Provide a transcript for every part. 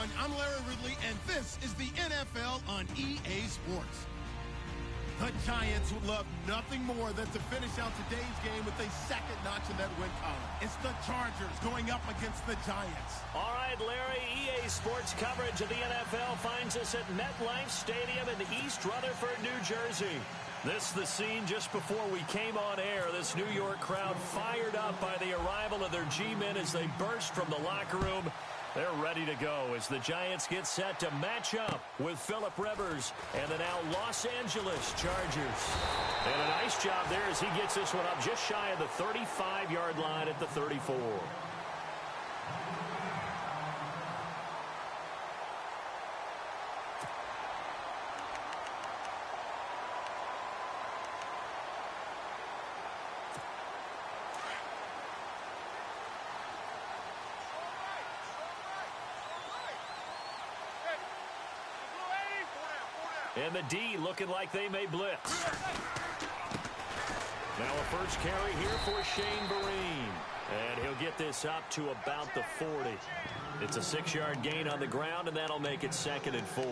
everyone. I'm Larry Ridley, and this is the NFL on EA Sports. The Giants would love nothing more than to finish out today's game with a second notch in that win column. It's the Chargers going up against the Giants. All right, Larry, EA Sports coverage of the NFL finds us at MetLife Stadium in East Rutherford, New Jersey. This is the scene just before we came on air. This New York crowd fired up by the arrival of their G-men as they burst from the locker room. They're ready to go as the Giants get set to match up with Phillip Rivers and the now Los Angeles Chargers. And a nice job there as he gets this one up just shy of the 35-yard line at the 34. And the D looking like they may blitz. Now a first carry here for Shane Vereen. And he'll get this up to about the 40. It's a 6-yard gain on the ground, and that'll make it 2nd and 4.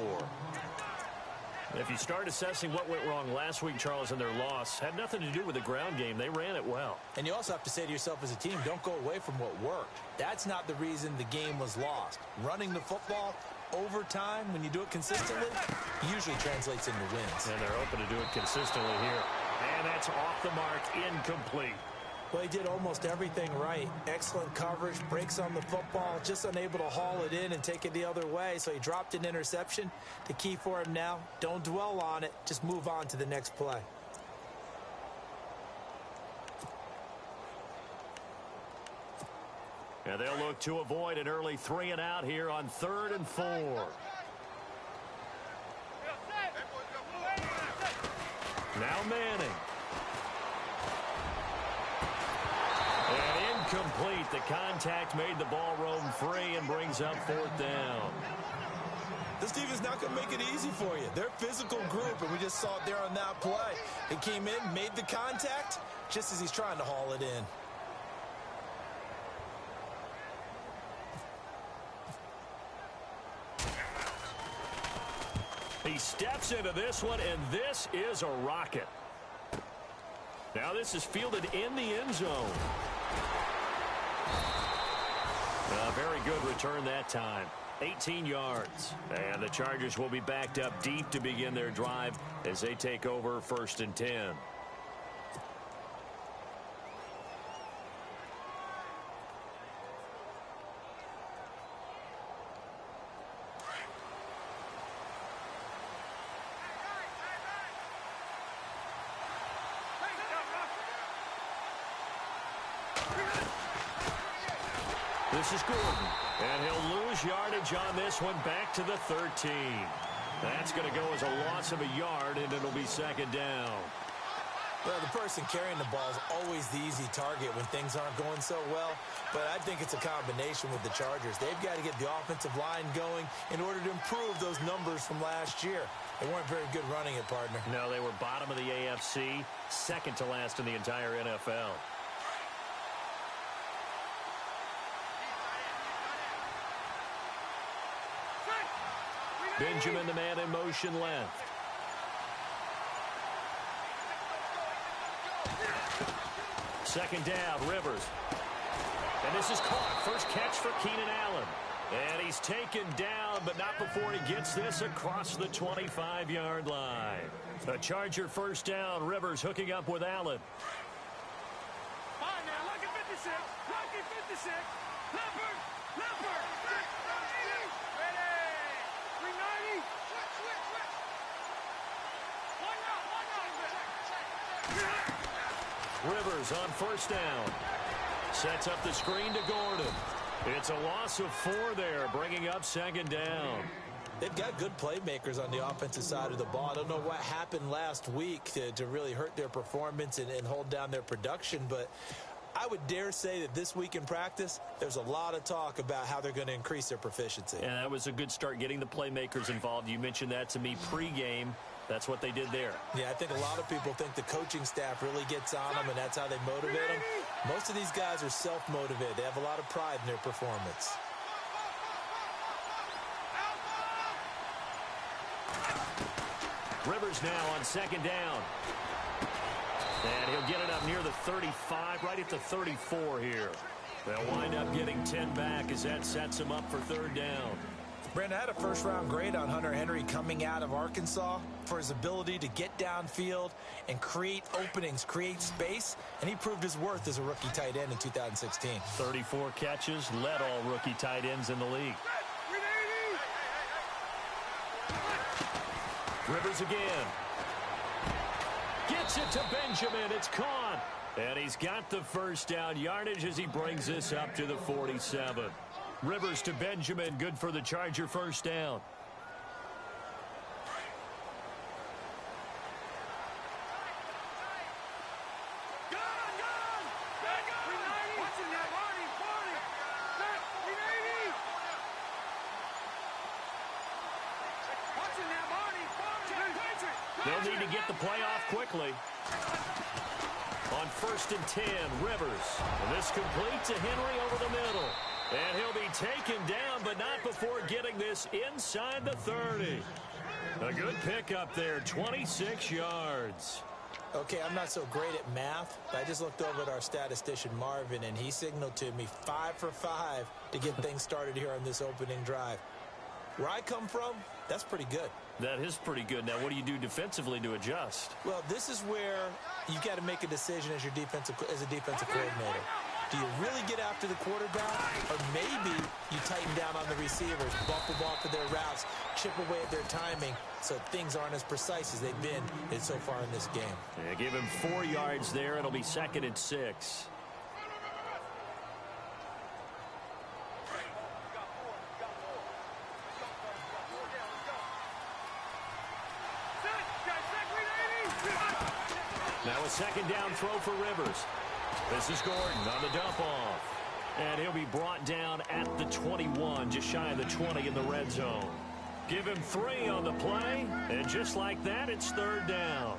If you start assessing what went wrong last week, Charles, in their loss, had nothing to do with the ground game. They ran it well. And you also have to say to yourself as a team, don't go away from what worked. That's not the reason the game was lost. Running the football over time, when you do it consistently, usually translates into wins. And they're open to do it consistently here. And that's off the mark, incomplete. Well, he did almost everything right. Excellent coverage, breaks on the football, just unable to haul it in and take it the other way, so he dropped an interception. The key for him now, don't dwell on it, just move on to the next play. And they'll look to avoid an early 3 and out here on 3rd and 4. Now Manning. And incomplete. The contact made the ball roam free and brings up 4th down. This team is not going to make it easy for you. They're a physical group, and we just saw it there on that play. He came in, made the contact, just as he's trying to haul it in. He steps into this one, and this is a rocket. Now this is fielded in the end zone. A very good return that time. 18 yards. And the Chargers will be backed up deep to begin their drive as they take over 1st and 10. This is Gordon, and he'll lose yardage on this one back to the 13. That's going to go as a loss of a yard, and it'll be 2nd down. Well, the person carrying the ball is always the easy target when things aren't going so well, but I think it's a combination with the Chargers. They've got to get the offensive line going in order to improve those numbers from last year. They weren't very good running it, partner. No, they were bottom of the AFC, 2nd to last in the entire NFL. Benjamin, the man in motion left. Second down, Rivers. And this is caught. First catch for Keenan Allen. And he's taken down, but not before he gets this across the 25-yard line. A Charger first down. Rivers hooking up with Allen. All right, now, lucky 56. Lucky 56. Leopard. Leopard. Ready. 390. One out. Rivers on first down. Sets up the screen to Gordon. It's a loss of 4 there, bringing up 2nd down. They've got good playmakers on the offensive side of the ball. I don't know what happened last week to really hurt their performance and hold down their production, but I would dare say that this week in practice, there's a lot of talk about how they're going to increase their proficiency. And that was a good start, getting the playmakers involved. You mentioned that to me pregame. That's what they did there. Yeah, I think a lot of people think the coaching staff really gets on them, and that's how they motivate them. Most of these guys are self-motivated. They have a lot of pride in their performance. Rivers now on second down. And he'll get it up near the 35, right at the 34 here. They'll wind up getting 10 back as that sets him up for third down. Brandon, I had a first-round grade on Hunter Henry coming out of Arkansas for his ability to get downfield and create openings, create space, and he proved his worth as a rookie tight end in 2016. 34 catches, led all rookie tight ends in the league. Rivers again. Gets it to Benjamin. It's caught. And he's got the first down yardage as he brings this up to the 47. Rivers to Benjamin. Good for the Charger first down. They'll need to get the play off quickly. On 1st and 10, Rivers. And this completes to Henry over the middle. And he'll be taken down, but not before getting this inside the 30. A good pickup there, 26 yards. Okay, I'm not so great at math, but I just looked over at our statistician, Marvin, and he signaled to me 5 for 5 to get things started here on this opening drive. Where I come from, that's pretty good. That is pretty good. Now, what do you do defensively to adjust? Well, this is where you've got to make a decision as a defensive coordinator. Do you really get after the quarterback, or maybe you tighten down on the receivers, bump them off of their routes, chip away at their timing, so things aren't as precise as they've been so far in this game? Yeah, give him 4 yards there. It'll be 2nd and 6. Now a 2nd down throw for Rivers. This is Gordon on the dump off. And he'll be brought down at the 21, just shy of the 20 in the red zone. Give him 3 on the play, and just like that, it's 3rd down.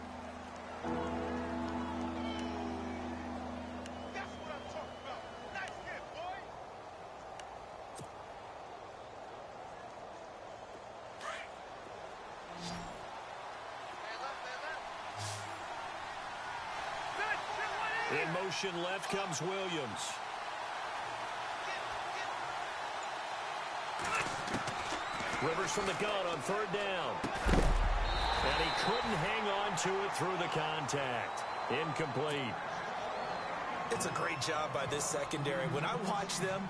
In motion left comes Williams. Rivers from the gun on 3rd down. And he couldn't hang on to it through the contact. Incomplete. It's a great job by this secondary. When I watch them,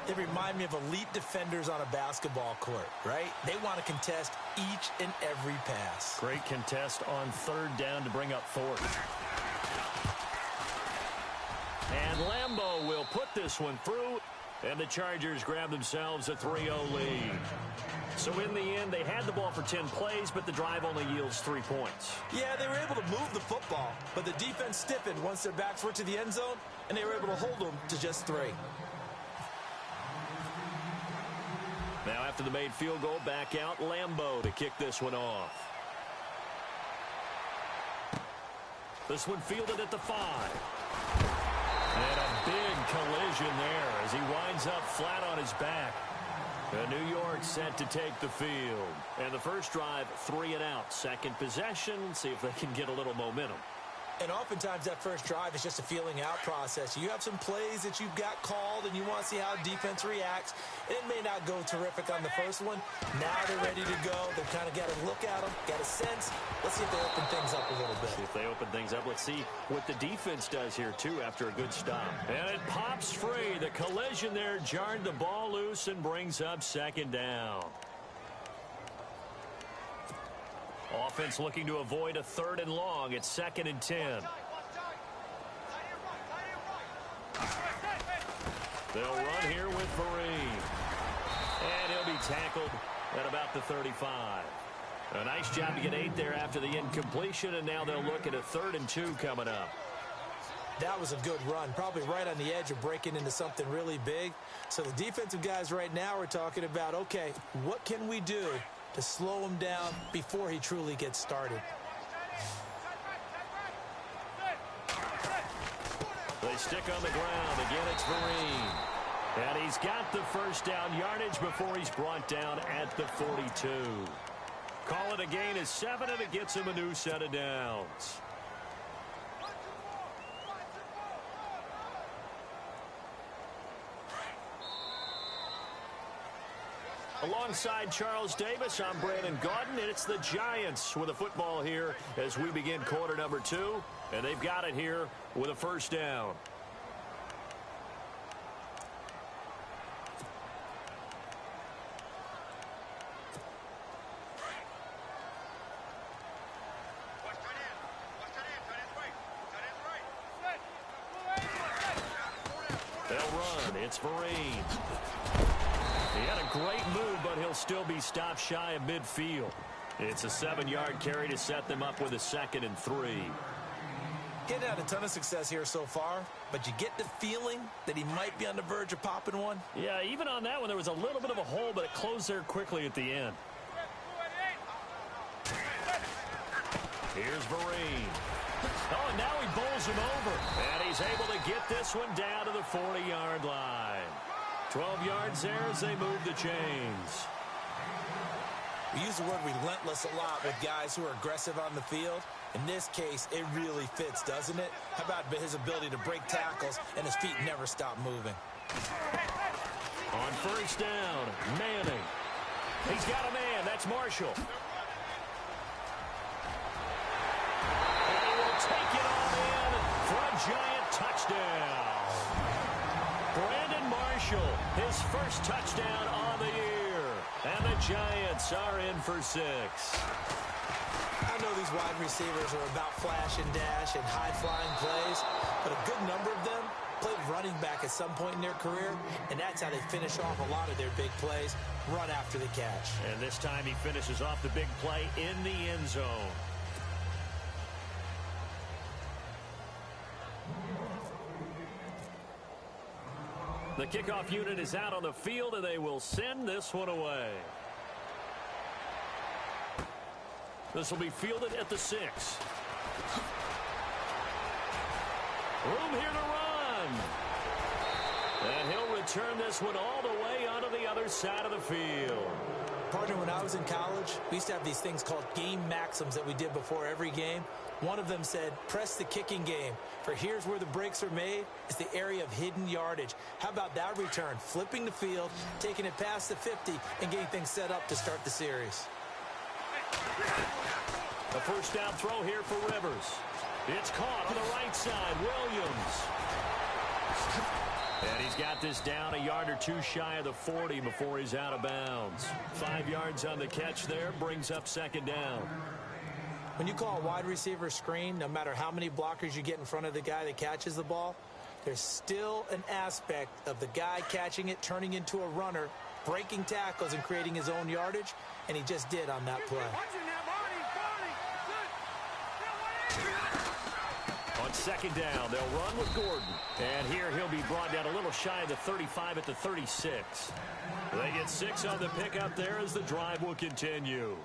they remind me of elite defenders on a basketball court, right? They want to contest each and every pass. Great contest on 3rd down to bring up 4th. And Lambeau will put this one through, and the Chargers grab themselves a 3-0 lead. So in the end, they had the ball for 10 plays, but the drive only yields 3 points. Yeah, they were able to move the football, but the defense stiffened once their backs were to the end zone, and they were able to hold them to just 3. Now after the made field goal, back out Lambeau to kick this one off. This one fielded at the 5. And a big collision there as he winds up flat on his back. New York set to take the field. And the first drive, 3 and out. Second possession, see if they can get a little momentum. And oftentimes that first drive is just a feeling out process. You have some plays that you've got called and you want to see how defense reacts. It may not go terrific on the first one. Now they're ready to go. They've kind of got a look at them, got a sense. Let's see if they open things up a little bit. See if they open things up. Let's see what the defense does here, too, after a good stop. And it pops free. The collision there jarred the ball loose and brings up 2nd down. Offense looking to avoid a 3rd and long. It's 2nd and 10. They'll run here with Vereen. And he'll be tackled at about the 35. A nice job to get 8 there after the incompletion, and now they'll look at a 3rd and 2 coming up. That was a good run, probably right on the edge of breaking into something really big. So the defensive guys right now are talking about, okay, what can we do to slow him down before he truly gets started? They stick on the ground. Again, it's Vereen. And he's got the first down yardage before he's brought down at the 42. Call it a gain of 7, and it gets him a new set of downs. Alongside Charles Davis, I'm Brandon Gaudin, and it's the Giants with a football here as we begin quarter number 2, and they've got it here with a first down. They'll run. It's Vereen. He had a great move, but he'll still be stopped shy of midfield. It's a 7-yard carry to set them up with a 2nd and 3. Getting had a ton of success here so far, but you get the feeling that he might be on the verge of popping one. Yeah, even on that one, there was a little bit of a hole, but it closed there quickly at the end. Here's Vereen. Oh, and now he bowls him over. And he's able to get this one down to the 40-yard line. 12 yards there as they move the chains. We use the word relentless a lot with guys who are aggressive on the field. In this case, it really fits, doesn't it? How about his ability to break tackles and his feet never stop moving? On first down, Manning. He's got a man. That's Marshall. And he will take it on in for a Giant touchdown. Brandon Marshall, his first touchdown on the year. And the Giants are in for 6. I know these wide receivers are about flash and dash and high-flying plays, but a good number of them played running back at some point in their career, and that's how they finish off a lot of their big plays, run after the catch. And this time he finishes off the big play in the end zone. The kickoff unit is out on the field, and they will send this one away. This will be fielded at the 6. Room here to run. And he'll return this one all the way onto the other side of the field. Partner, when I was in college, we used to have these things called game maxims that we did before every game. One of them said, press the kicking game, for here's where the breaks are made. It's the area of hidden yardage. How about that return? Flipping the field, taking it past the 50, and getting things set up to start the series. A first down throw here for Rivers. It's caught on the right side. Williams. And he's got this down a yard or 2 shy of the 40 before he's out of bounds. 5 yards on the catch there, brings up 2nd down. When you call a wide receiver screen, no matter how many blockers you get in front of the guy that catches the ball, there's still an aspect of the guy catching it, turning into a runner, breaking tackles and creating his own yardage, and he just did on that play. On 2nd down, they'll run with Gordon. And here he'll be brought down a little shy of the 35 at the 36. They get 6 on the pickup there as the drive will continue.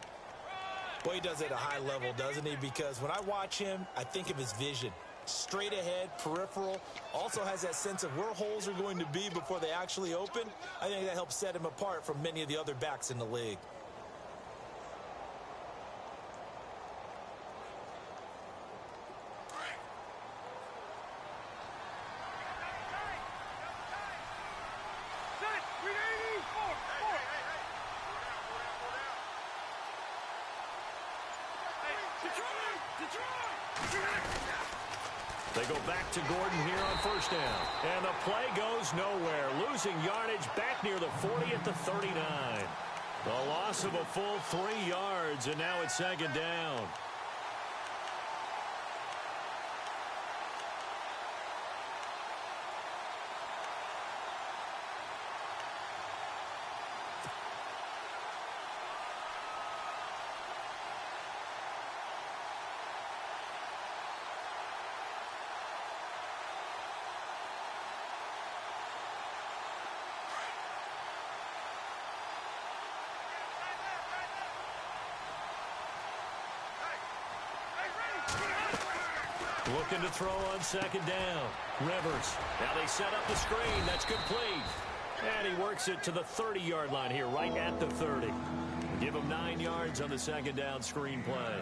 Boy, he does it at a high level, doesn't he? Because when I watch him, I think of his vision. Straight ahead, peripheral, also has that sense of where holes are going to be before they actually open. I think that helps set him apart from many of the other backs in the league. They go back to Gordon here on first down. And the play goes nowhere. Losing yardage back near the 40 at the 39. The loss of a full 3 yards, and now it's 2nd down. Looking to throw on 2nd down. Rivers. Now they set up the screen. That's complete. And he works it to the 30-yard line here, right at the 30. Give him 9 yards on the second down screen play.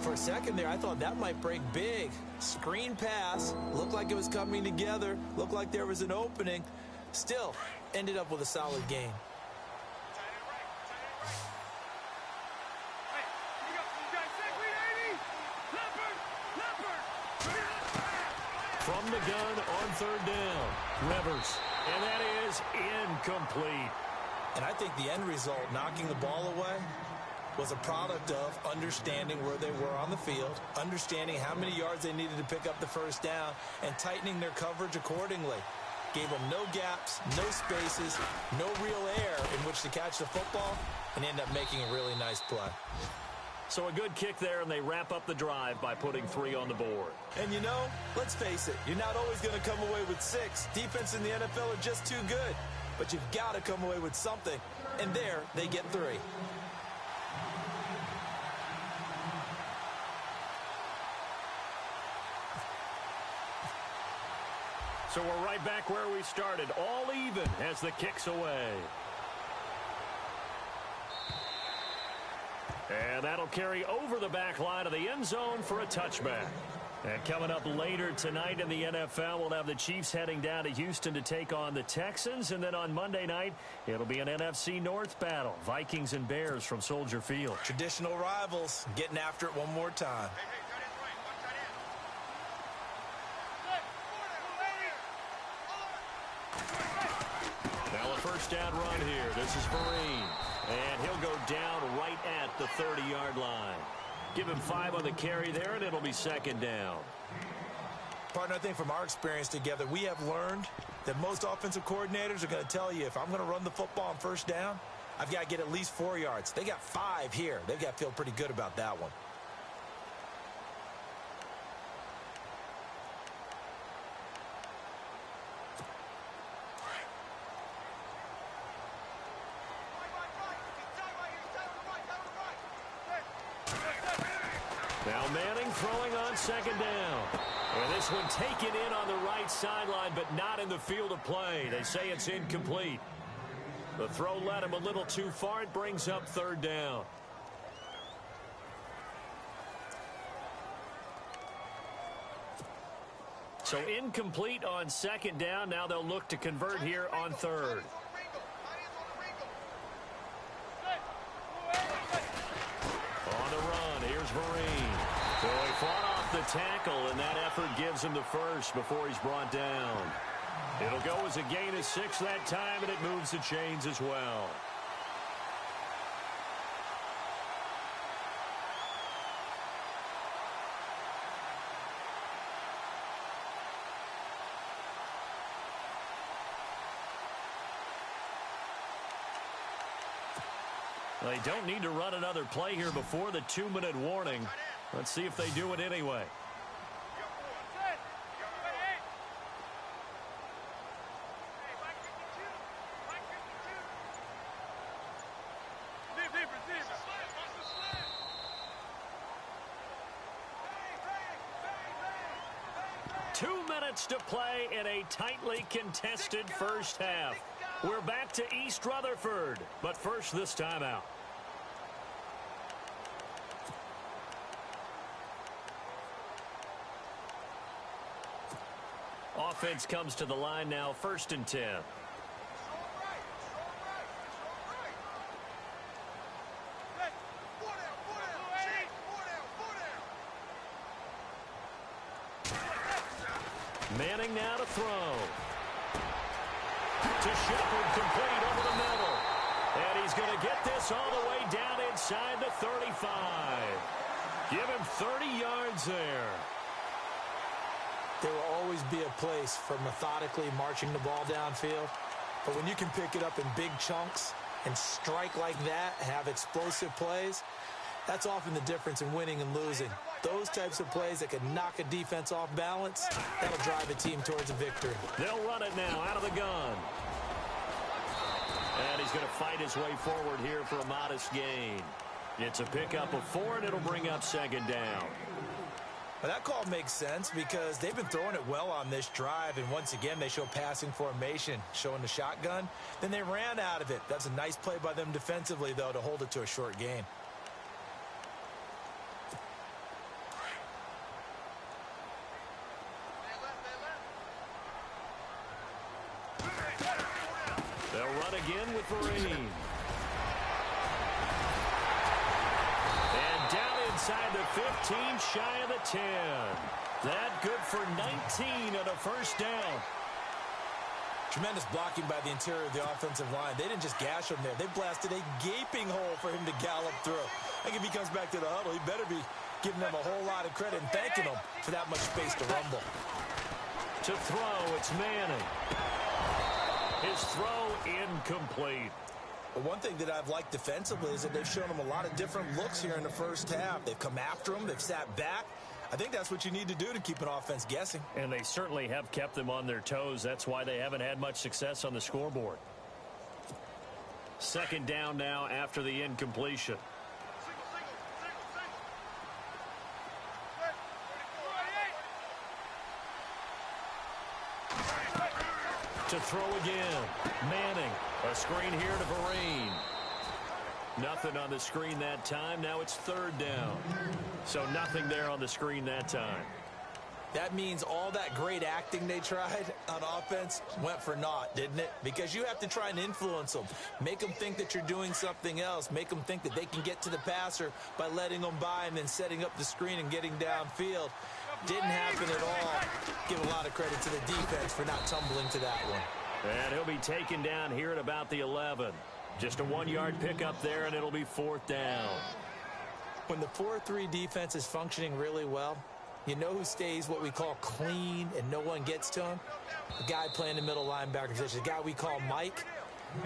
For a second there, I thought that might break big. Screen pass. Looked like it was coming together. Looked like there was an opening. Still, ended up with a solid gain. From the gun on third down, Rivers. And that is incomplete. And I think the end result, knocking the ball away, was a product of understanding where they were on the field, understanding how many yards they needed to pick up the first down, and tightening their coverage accordingly. Gave them no gaps, no spaces, no real air in which to catch the football, and end up making a really nice play. So a good kick there, and they wrap up the drive by putting 3 on the board. And you know, let's face it, you're not always going to come away with 6. Defense in the NFL are just too good. But you've got to come away with something. And there, they get 3. So we're right back where we started, all even as the kick's away. And that'll carry over the back line of the end zone for a touchback. And coming up later tonight in the NFL, we'll have the Chiefs heading down to Houston to take on the Texans. And then on Monday night, it'll be an NFC North battle. Vikings and Bears from Soldier Field. Traditional rivals getting after it one more time. Now a first down run here. This is Vereen. And he'll go down right at the 30-yard line. Give him 5 on the carry there, and it'll be second down. Partner, I think from our experience together, we have learned that most offensive coordinators are going to tell you, if I'm going to run the football on first down, I've got to get at least 4 yards. They got 5 here. They've got to feel pretty good about that one. Now Manning throwing on second down. And this one taken in on the right sideline, but not in the field of play. They say it's incomplete. The throw led him a little too far. It brings up third down. So incomplete on second down. Now they'll look to convert here on third. On the run, here's Vereen. So he fought off the tackle, and that effort gives him the first before he's brought down. It'll go as a gain of 6 that time, and it moves the chains as well. They don't need to run another play here before the 2-minute warning. Let's see if they do it anyway. To play in a tightly contested first half. We're back to East Rutherford, but first this timeout. Offense comes to the line now, 1st and 10. Manning now to throw. To Shepard, complete over the middle. And he's going to get this all the way down inside the 35. Give him 30 yards there. There will always be a place for methodically marching the ball downfield. But when you can pick it up in big chunks and strike like that, have explosive plays, that's often the difference in winning and losing. Those types of plays that can knock a defense off balance, that'll drive a team towards a victory. They'll run it now out of the gun. And he's going to fight his way forward here for a modest gain. It's a pickup of 4, and it'll bring up second down. Well, that call makes sense because they've been throwing it well on this drive, and once again, they show passing formation, showing the shotgun. Then they ran out of it. That's a nice play by them defensively, though, to hold it to a short gain. They'll run again with Vereen. Inside the 15, shy of the 10. That good for 19 and a first down. Tremendous blocking by the interior of the offensive line. They didn't just gash him there. They blasted a gaping hole for him to gallop through. I think if he comes back to the huddle, he better be giving them a whole lot of credit and thanking them for that much space to rumble. To throw, it's Manning. His throw incomplete. But one thing that I've liked defensively is that they've shown them a lot of different looks here in the first half. They've come after them. They've sat back. I think that's what you need to do to keep an offense guessing. And they certainly have kept them on their toes. That's why they haven't had much success on the scoreboard. Second down now after the incompletion. To throw again. Manning. A screen here to Vereen. Nothing on the screen that time. Now it's third down. So nothing there on the screen that time. That means all that great acting they tried on offense went for naught, didn't it? Because you have to try and influence them. Make them think that you're doing something else. Make them think that they can get to the passer by letting them by and then setting up the screen and getting downfield. Didn't happen at all. Give a lot of credit to the defense for not tumbling to that one. And he'll be taken down here at about the 11. Just a 1-yard pickup there, and it'll be fourth down. When the 4-3 defense is functioning really well, you know who stays what we call clean and no one gets to him? The guy playing the middle linebacker position, the guy we call Mike.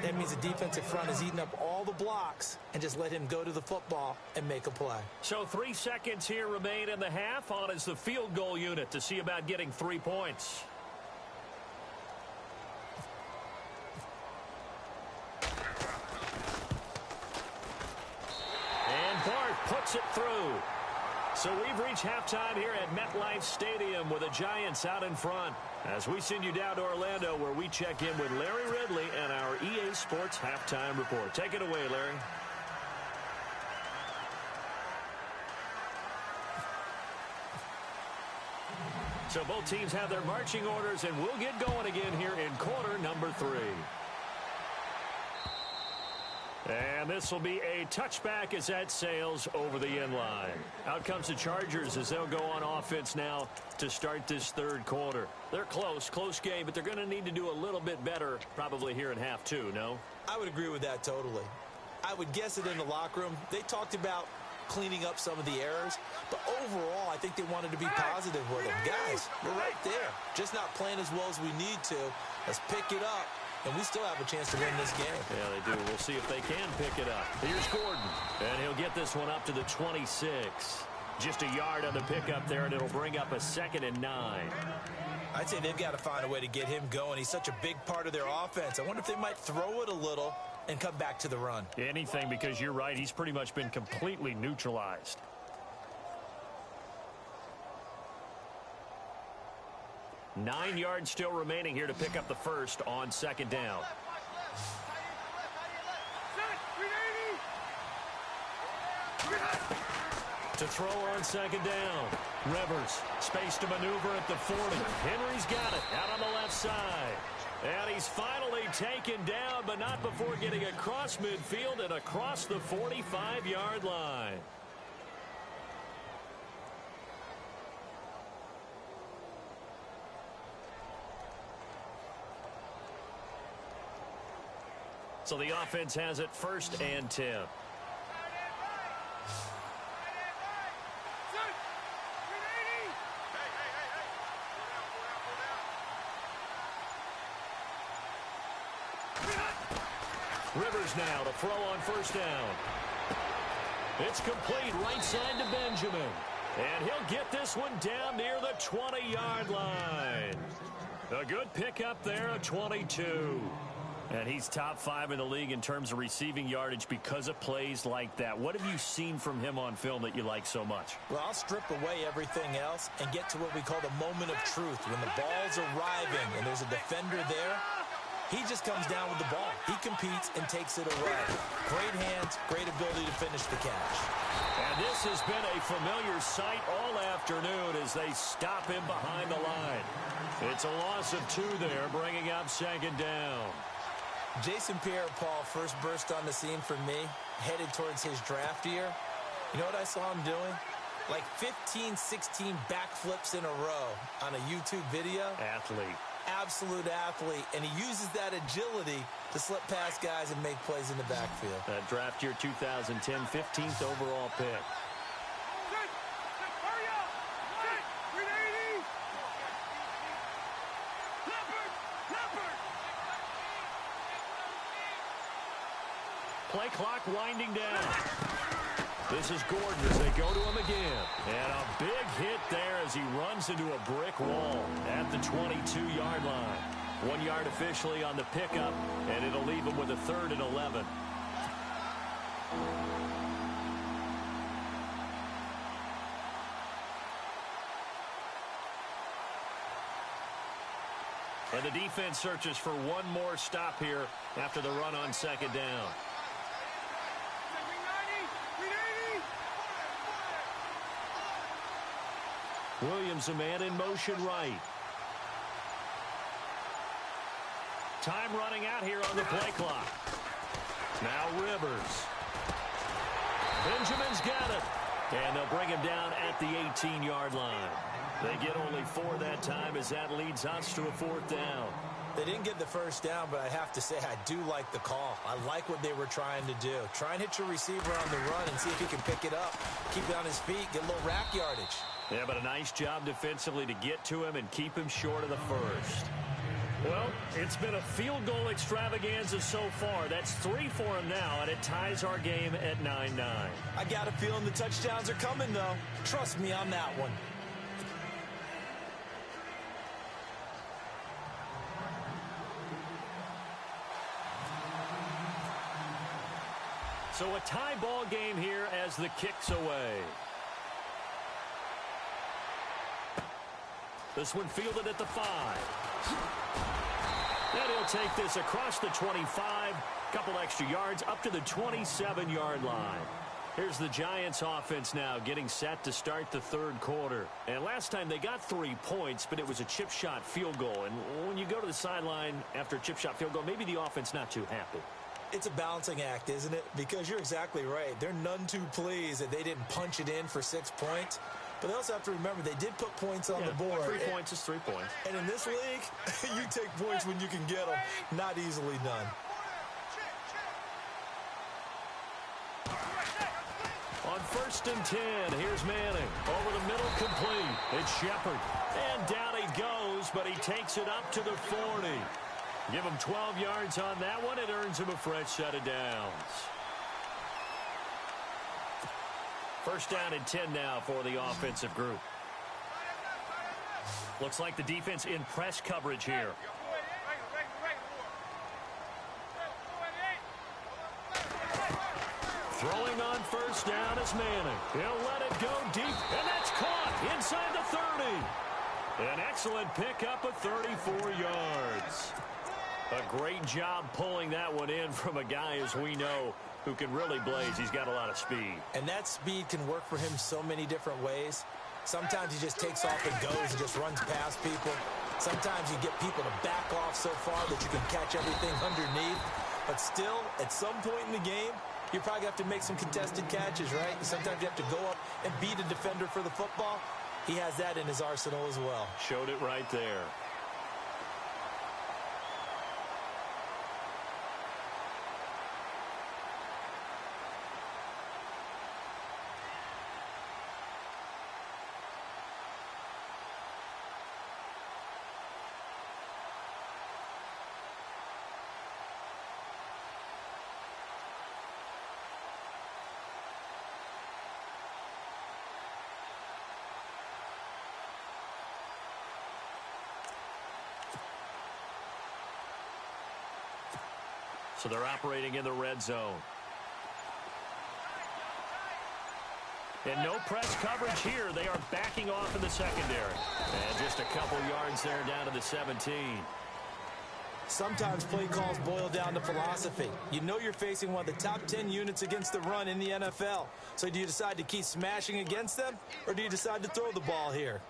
That means the defensive front is eating up all the blocks and just let him go to the football and make a play. So 3 seconds here remain in the half. On is the field goal unit to see about getting 3 points. And Bart puts it through. So we've reached halftime here at MetLife Stadium with the Giants out in front. As we send you down to Orlando, where we check in with Larry Ridley and our EA Sports Halftime Report. Take it away, Larry. So both teams have their marching orders, and we'll get going again here in quarter number 3. And this will be a touchback as that sails over the end line. Out comes the Chargers as they'll go on offense now to start this third quarter. They're close game, but they're going to need to do a little bit better probably here in half 2, no? I would agree with that totally. I would guess that in the locker room, they talked about cleaning up some of the errors, but overall, I think they wanted to be positive with them. Guys, we're right there. Just not playing as well as we need to. Let's pick it up. And we still have a chance to win this game. Yeah, they do. We'll see if they can pick it up. Here's Gordon. And he'll get this one up to the 26. Just a yard on the pickup there, and it'll bring up a 2nd and 9. I'd say they've got to find a way to get him going. He's such a big part of their offense. I wonder if they might throw it a little and come back to the run. Anything, because you're right. He's pretty much been completely neutralized. Nine yards still remaining here to pick up the first on 2nd down. To throw on 2nd down. Rivers, space to maneuver at the 40. Henry's got it out on the left side. And he's finally taken down, but not before getting across midfield and across the 45-yard line. So the offense has it 1st and 10. Rivers now to throw on 1st down. It's complete right side to Benjamin. And he'll get this one down near the 20-yard line. A good pickup there, a 22. And he's top 5 in the league in terms of receiving yardage because of plays like that. What have you seen from him on film that you like so much? Well, I'll strip away everything else and get to what we call the moment of truth. When the ball's arriving and there's a defender there, he just comes down with the ball. He competes and takes it away. Great hands, great ability to finish the catch. And this has been a familiar sight all afternoon as they stop him behind the line. It's a loss of 2 there, bringing up second down. Jason Pierre-Paul first burst on the scene for me, headed towards his draft year. You know what I saw him doing? Like 15, 16 backflips in a row on a YouTube video. Athlete. Absolute athlete, and he uses that agility to slip past guys and make plays in the backfield. That draft year 2010, 15th overall pick. Hurry up! 380! Leopard! Play clock winding down. This is Gordon as they go to him again. And a big hit there as he runs into a brick wall at the 22-yard line. 1 yard officially on the pickup, and it'll leave him with a 3rd and 11. And the defense searches for one more stop here after the run on second down. Williams, a man in motion right. Time running out here on the play clock. Now Rivers. Benjamin's got it. And they'll bring him down at the 18-yard line. They get only 4 that time as that leads us to a 4th down. They didn't get the first down, but I have to say I do like the call. I like what they were trying to do. Try and hit your receiver on the run and see if he can pick it up. Keep it on his feet, get a little rack yardage. Yeah, but a nice job defensively to get to him and keep him short of the first. Well, it's been a field goal extravaganza so far. That's 3 for him now, and it ties our game at 9-9. I got a feeling the touchdowns are coming, though. Trust me on that one. So a tie ball game here as the kick's away. This one fielded at the 5. And he'll take this across the 25. Couple extra yards up to the 27-yard line. Here's the Giants offense now getting set to start the 3rd quarter. And last time they got 3 points, but it was a chip shot field goal. And when you go to the sideline after a chip shot field goal, maybe the offense not too happy. It's a balancing act, isn't it? Because you're exactly right. They're none too pleased that they didn't punch it in for 6 points. But they also have to remember they did put points on the board. 3 points is 3 points. And in this league, you take points when you can get them. Not easily done. On 1st and 10, here's Manning. Over the middle, complete. It's Shepard. And down he goes, but he takes it up to the 40. Give him 12 yards on that one. It earns him a fresh set of downs. 1st down and 10 now for the offensive group. Looks like the defense in press coverage here. Throwing on 1st down is Manning. He'll let it go deep, and that's caught inside the 30. An excellent pickup of 34 yards. A great job pulling that one in from a guy, as we know, who can really blaze. He's got a lot of speed. And that speed can work for him so many different ways. Sometimes he just takes off and goes and just runs past people. Sometimes you get people to back off so far that you can catch everything underneath. But still, at some point in the game, you probably have to make some contested catches, right? Sometimes you have to go up and beat a defender for the football. He has that in his arsenal as well. Showed it right there. So they're operating in the red zone. And no press coverage here. They are backing off in the secondary. And just a couple yards there down to the 17. Sometimes play calls boil down to philosophy. You know you're facing one of the top 10 units against the run in the NFL. So do you decide to keep smashing against them, or do you decide to throw the ball here?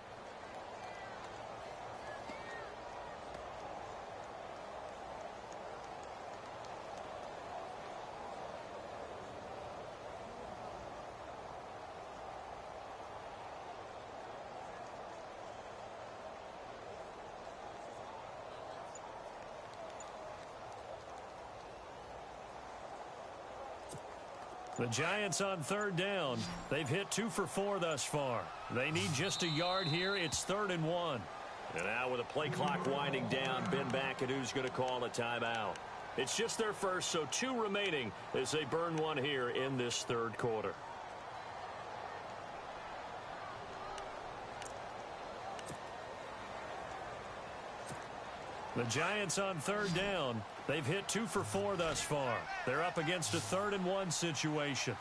The Giants on third down. They've hit 2 for 4 thus far. They need just a yard here. It's 3rd and 1. And now with the play clock winding down, Ben back at who's going to call a timeout. It's just their first, so 2 remaining as they burn one here in this third quarter. The Giants on third down. They've hit 2 for 4 thus far. They're up against a 3rd and 1 situation.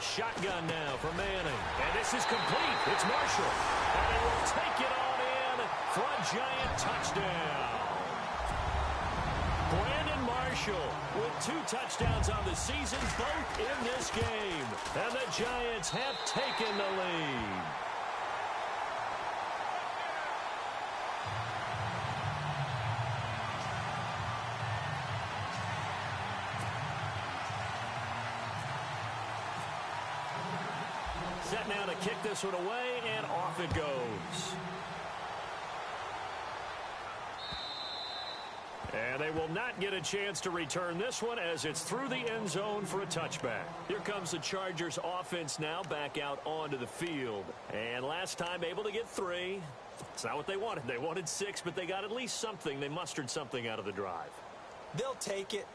Shotgun now for Manning. And this is complete. It's Marshall. And he will take it on in for a Giant touchdown. Brandon Marshall with 2 touchdowns on the season, both in this game. And the Giants have taken the lead. Set now to kick this one away, and off it goes. And they will not get a chance to return this one as it's through the end zone for a touchback. Here comes the Chargers offense now back out onto the field. And last time able to get 3. It's not what they wanted. They wanted 6, but they got at least something. They mustered something out of the drive. They'll take it.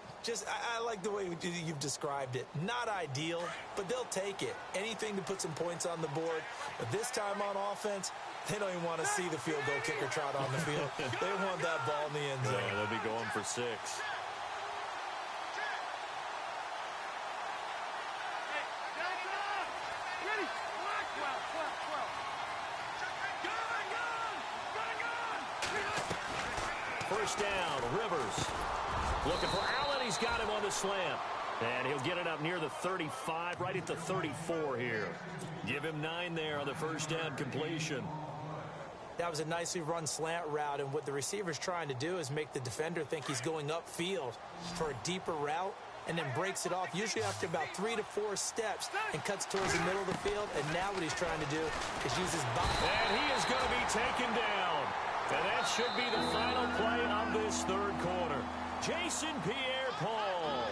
I like the way you've described it. Not ideal, but they'll take it. Anything to put some points on the board. But this time on offense, they don't even want to see the field goal kicker trot on the field. They want that ball in the end zone. Yeah, they'll be going for 6. First down, Rivers. Looking for Allen. He's got him on the slant. And he'll get it up near the 35, right at the 34 here. Give him 9 there on the first down completion. That was a nicely run slant route, and what the receiver's trying to do is make the defender think he's going upfield for a deeper route, and then breaks it off, usually after about 3 to 4 steps, and cuts towards the middle of the field. And now what he's trying to do is use his body. And he is going to be taken down. And that should be the final play of this third quarter. Jason Pierre-Paul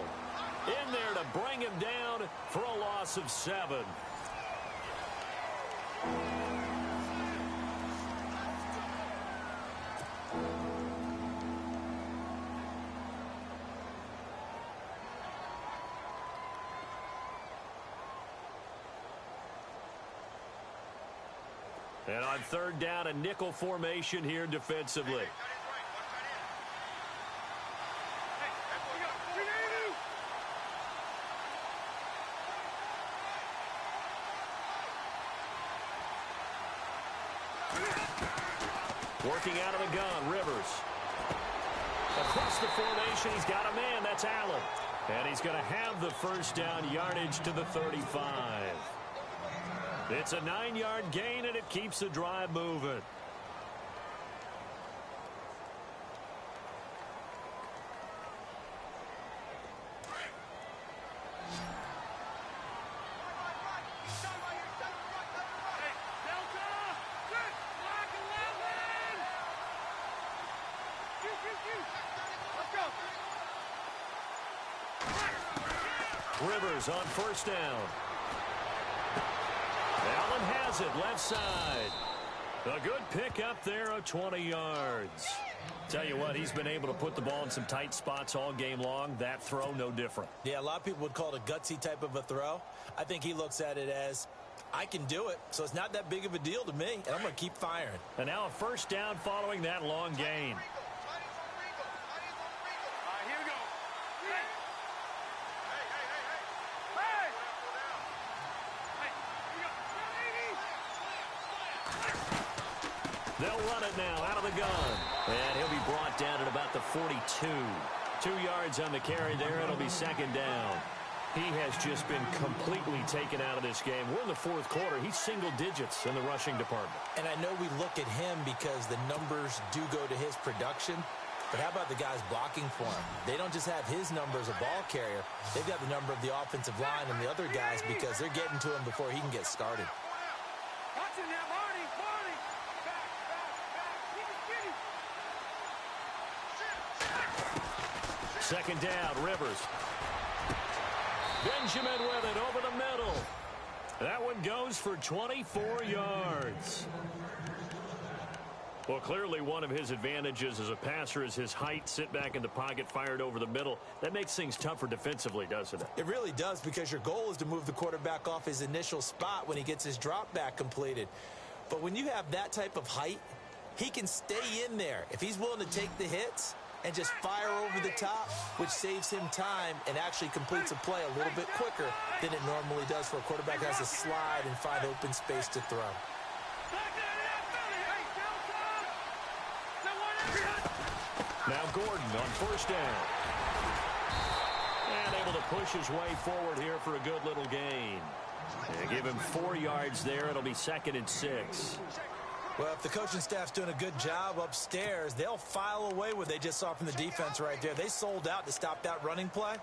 in there to bring him down for a loss of 7. And on third down, a nickel formation here defensively. Working out of the gun, Rivers. Across the formation, he's got a man. That's Allen. And he's going to have the first down, yardage to the 35. It's a 9-yard gain, and it keeps the drive moving. Rivers on first down. Allen has it left side. A good pickup there of 20 yards. Tell you what, he's been able to put the ball in some tight spots all game long. That throw, no different. Yeah, a lot of people would call it a gutsy type of a throw. I think he looks at it as, I can do it, so it's not that big of a deal to me, and I'm going to keep firing. And now a first down following that long gain. run it now out of the gun. And he'll be brought down at about the 42. 2 yards on the carry there. It'll be second down. He has just been completely taken out of this game. We're in the fourth quarter. He's single digits in the rushing department. And I know we look at him because the numbers do go to his production. But how about the guys blocking for him? They don't just have his number as a ball carrier. They've got the number of the offensive line and the other guys because they're getting to him before he can get started. Watch it now, Marty. Back. Second down, Rivers. Benjamin with it over the middle. That one goes for 24 yards. Well, clearly one of his advantages as a passer is his height. Sit back in the pocket, fired over the middle. That makes things tougher defensively, doesn't it? It really does, because your goal is to move the quarterback off his initial spot when he gets his drop back completed. But when you have that type of height, he can stay in there. If he's willing to take the hits and just fire over the top, which saves him time and actually completes a play a little bit quicker than it normally does for a quarterback who has to slide and find open space to throw. Now Gordon on first down. And able to push his way forward here for a good little gain. And give him 4 yards there. It'll be second and 6. Well, if the coaching staff's doing a good job upstairs, they'll file away what they just saw from the defense right there. They sold out to stop that running play.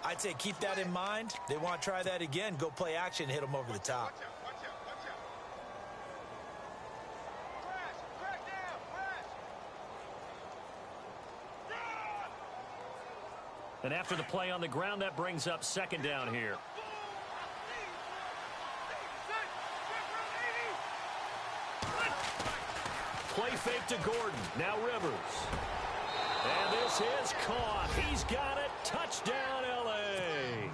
I'd say keep that in mind. They want to try that again. Go play action, hit them over the top. And after the play on the ground, that brings up second down here. Play fake to Gordon. Now Rivers. And this is caught. He's got it. Touchdown, L.A.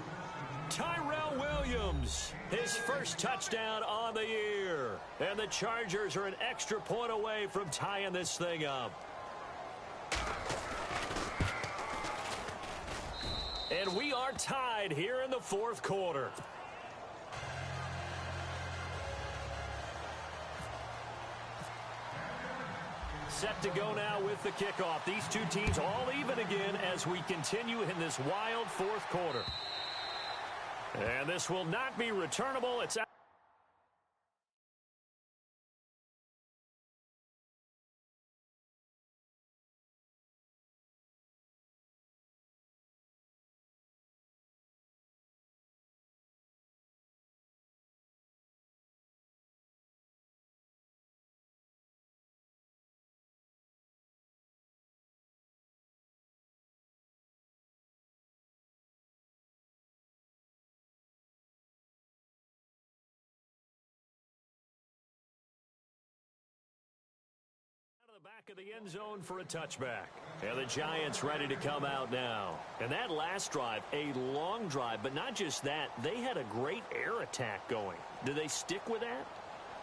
Tyrell Williams, his first touchdown on the year. And the Chargers are an extra point away from tying this thing up. And we are tied here in the fourth quarter. Set to go now with the kickoff. These two teams all even again as we continue in this wild fourth quarter. And this will not be returnable. It's out. The back of the end zone for a touchback. And the Giants ready to come out now. And that last drive, a long drive, but not just that, they had a great air attack going. Do they stick with that?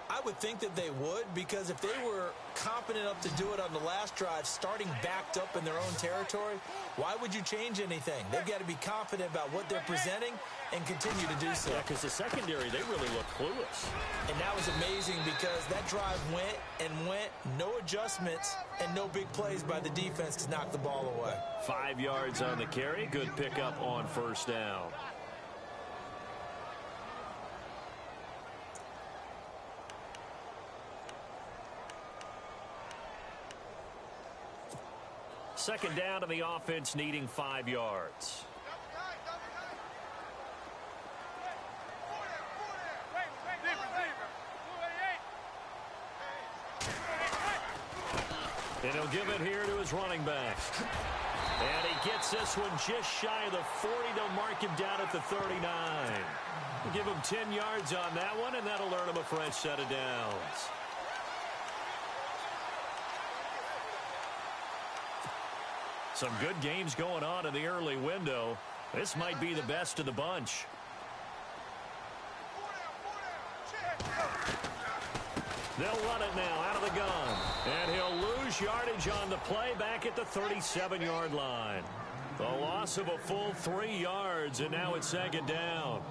I would think that they would, because if they were competent enough to do it on the last drive, starting backed up in their own territory, why would you change anything? They've got to be confident about what they're presenting and continue to do so. Yeah, because the secondary, they really look clueless. And that was amazing because that drive went and went, no adjustments, and no big plays by the defense to knock the ball away. 5 yards on the carry. Good pickup on first down. Second down to the offense, needing 5 yards. And he'll give it here to his running back. And he gets this one just shy of the 40. They'll mark him down at the 39. We'll give him 10 yards on that one, and that'll earn him a fresh set of downs. Some good games going on in the early window. This might be the best of the bunch. They'll run it now out of the gun. And he'll lose yardage on the play back at the 37-yard line. The loss of a full 3 yards, and now it's second down.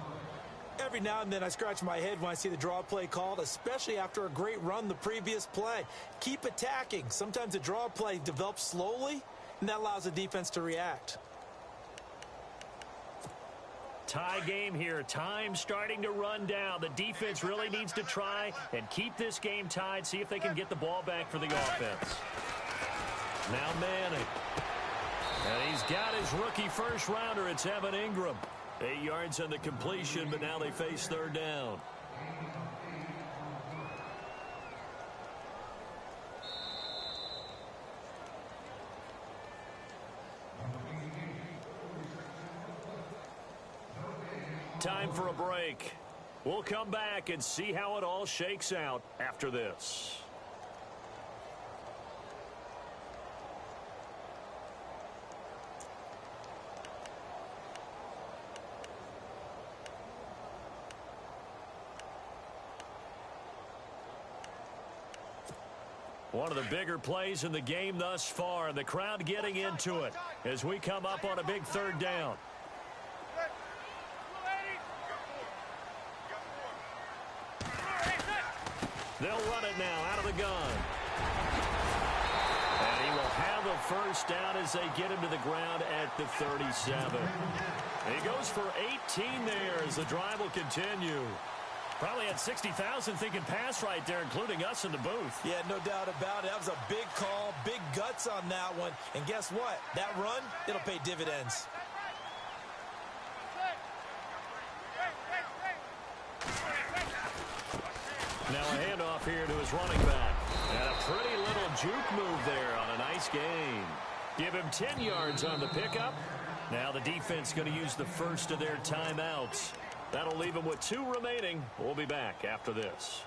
Every now and then I scratch my head when I see the draw play called, especially after a great run the previous play. Keep attacking. Sometimes the draw play develops slowly, and that allows the defense to react. Tie game here. Time starting to run down. The defense really needs to try and keep this game tied, see if they can get the ball back for the offense. Now Manning. And he's got his rookie first rounder. It's Evan Ingram. 8 yards on the completion, but now they face third down. Time for a break. We'll come back and see how it all shakes out after this. One of the bigger plays in the game thus far, and the crowd getting into it as we come up on a big third down. They'll run it now out of the gun. And he will have a first down as they get him to the ground at the 37. He goes for 18 there as the drive will continue. Probably had 60,000 thinking pass right there, including us in the booth. Yeah, no doubt about it. That was a big call, big guts on that one. And guess what? That run, it'll pay dividends. Now a handoff here to his running back. And a pretty little juke move there on a nice gain. Give him 10 yards on the pickup. Now the defense going to use the first of their timeouts. That'll leave them with 2 remaining. We'll be back after this.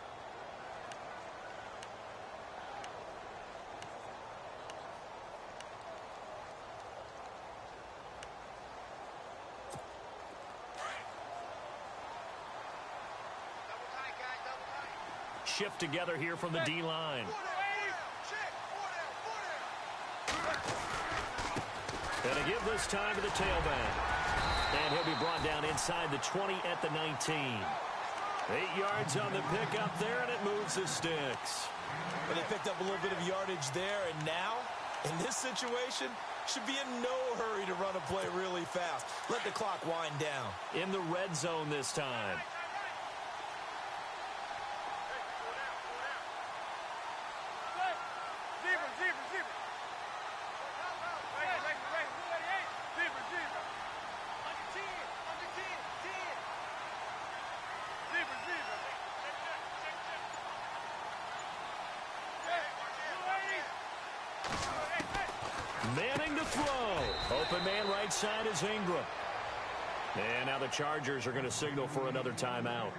Shift together here from the D-line. Gonna give this time to the tailback. And he'll be brought down inside the 20 at the 19. 8 yards on the pickup there, and it moves the sticks. But they picked up a little bit of yardage there, and now, in this situation, should be in no hurry to run a play really fast. Let the clock wind down. In the red zone this time. Manning to throw. Open man right side is Ingram. And now the Chargers are going to signal for another timeout.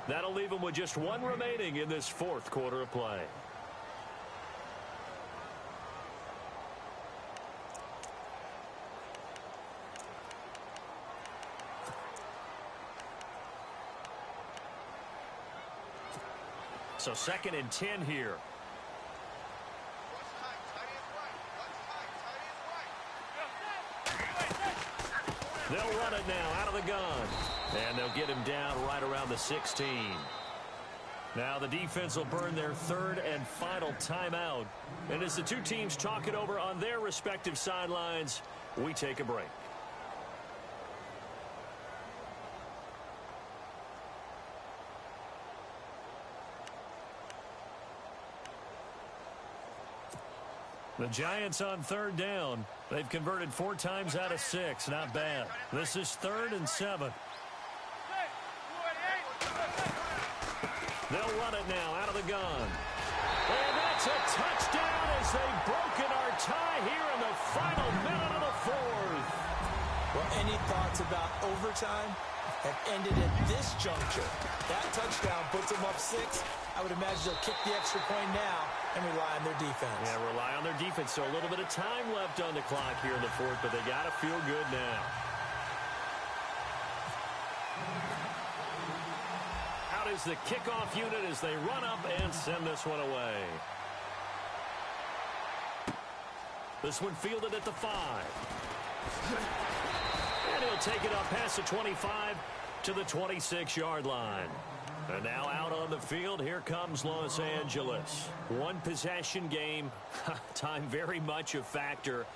That'll leave them with just 1 remaining in this 4th quarter of play. So 2nd and 10 here. They'll run it now out of the gun. And they'll get him down right around the 16. Now the defense will burn their 3rd and final timeout. And as the 2 teams talk it over on their respective sidelines, we take a break. The Giants on 3rd down. They've converted 4 times out of 6. Not bad. This is 3rd and 7. They'll run it now out of the gun. And that's a touchdown as they've broken our tie here in the final minute of the 4th. Well, any thoughts about overtime have ended at this juncture. That touchdown puts them up 6. I would imagine they'll kick the extra point now and rely on their defense. Yeah, rely on their defense. So a little bit of time left on the clock here in the 4th, but they got to feel good now. Out is the kickoff unit as they run up and send this one away. This one fielded at the 5. And he'll take it up past the 25 to the 26-yard line. And now out on the field, here comes Los Angeles. One possession game, time very much a factor.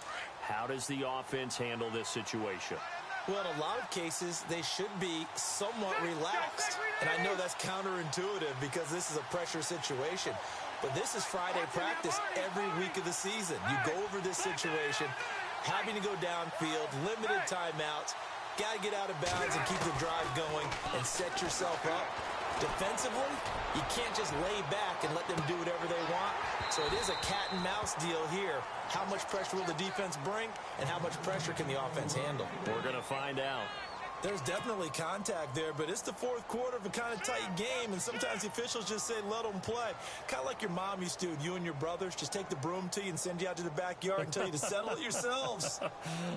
How does the offense handle this situation? Well, in a lot of cases, they should be somewhat relaxed. And I know that's counterintuitive because this is a pressure situation. But this is Friday practice every week of the season. You go over this situation, having to go downfield, limited timeouts, got to get out of bounds and keep the drive going and set yourself up. Defensively, you can't just lay back and let them do whatever they want. So it is a cat and mouse deal here. How much pressure will the defense bring, and how much pressure can the offense handle? We're going to find out. There's definitely contact there, but it's the fourth quarter of a kind of tight game, and sometimes the officials just say, let them play. Kind of like your mom used to, you and your brothers, just take the broom to you and send you out to the backyard and tell you to settle it yourselves.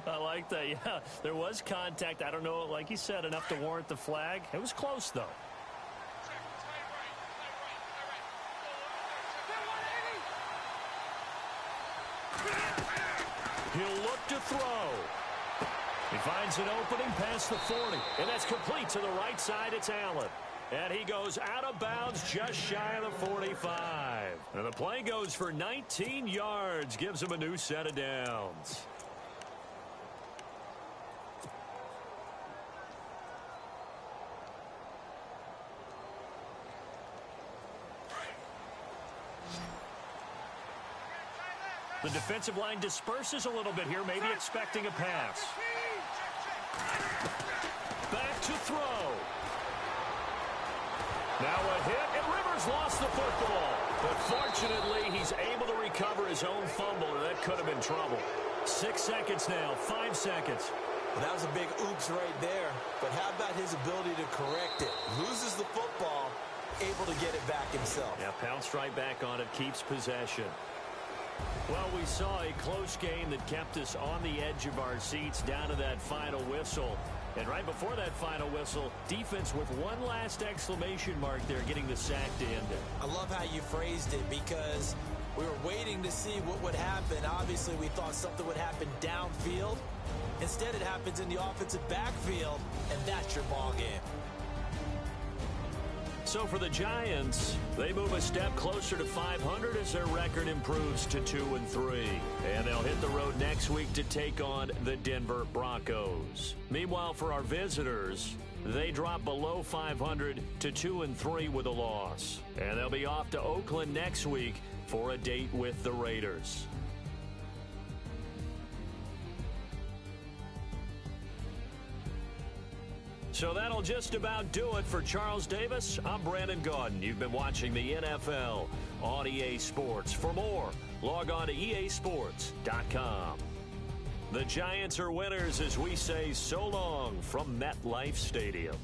I like that, yeah. There was contact. I don't know, like you said, enough to warrant the flag. It was close, though. He'll look to throw. He finds an opening past the 40, and that's complete to the right side. It's Allen. And he goes out of bounds just shy of the 45. And the play goes for 19 yards, gives him a new set of downs. The defensive line disperses a little bit here, maybe expecting a pass. Back to throw. Now a hit, and Rivers lost the football. But fortunately, he's able to recover his own fumble, or that could have been trouble. 6 seconds now, 5 seconds. Well, that was a big oops right there. But how about his ability to correct it? Loses the football, able to get it back himself. Yeah, pounced right back on it, keeps possession. Well, we saw a close game that kept us on the edge of our seats down to that final whistle. And right before that final whistle, defense with one last exclamation mark there, getting the sack to end it. I love how you phrased it because we were waiting to see what would happen. Obviously, we thought something would happen downfield. Instead, it happens in the offensive backfield, and that's your ball game. So for the Giants, they move a step closer to 500 as their record improves to 2-3. And they'll hit the road next week to take on the Denver Broncos. Meanwhile, for our visitors, they drop below 500 to 2-3 with a loss. And they'll be off to Oakland next week for a date with the Raiders. So that'll just about do it for Charles Davis. I'm Brandon Gaudin. You've been watching the NFL on EA Sports. For more, log on to easports.com. The Giants are winners as we say so long from MetLife Stadium.